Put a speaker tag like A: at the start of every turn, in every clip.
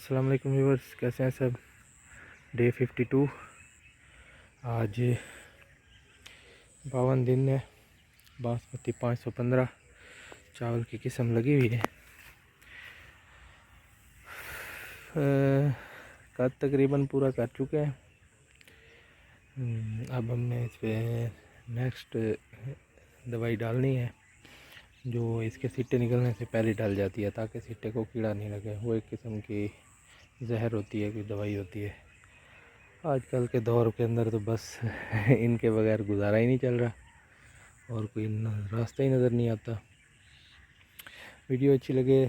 A: अस्सलाम वालेकुम व्यूअर्स, कैसे हैं सब। डे 52। आज 52 दिन है। बासमती 515 चावल की किस्म लगी हुई है। कद तकरीबन पूरा कर चुके हैं। अब हमने इस पर नेक्स्ट दवाई डालनी है, जो इसके सिट्टे निकलने से पहले डाल जाती है, ताकि सिट्टे को कीड़ा नहीं लगे। वो एक किस्म की जहर होती है, कोई दवाई होती है। आजकल के दौर के अंदर तो बस इनके बगैर गुजारा ही नहीं चल रहा और कोई रास्ता ही नज़र नहीं आता। वीडियो अच्छी लगे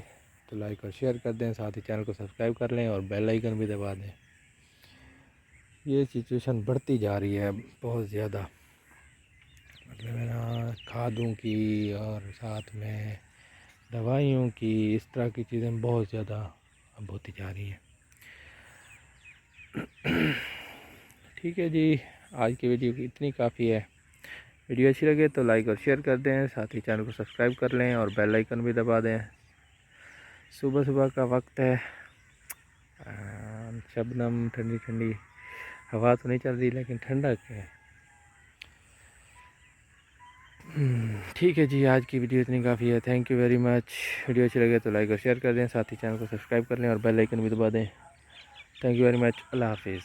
A: तो लाइक और शेयर कर दें, साथ ही चैनल को सब्सक्राइब कर लें और बेल आइकन भी दबा दें। ये सिचुएशन बढ़ती जा रही है बहुत ज़्यादा, मतलब है ना, खादों की और साथ में दवाइयों की, इस तरह की चीज़ें बहुत ज़्यादा अब होती जा रही हैं। ठीक है जी, आज की वीडियो की इतनी काफ़ी है। वीडियो अच्छी लगे तो लाइक और शेयर कर दें, साथ ही चैनल को सब्सक्राइब कर लें और बेल आइकन भी दबा दें। सुबह सुबह का वक्त है, शबनम, ठंडी ठंडी हवा तो नहीं चल रही लेकिन ठंडक है। ठीक है जी, आज की वीडियो इतनी काफ़ी है। Thank you very much. Video अच्छी लगे तो लाइक और शेयर कर दें, साथ ही चैनल को सब्सक्राइब कर लें और बेल आइकन भी दबा दें। Thank you very much. अल्लाह हाफिज़।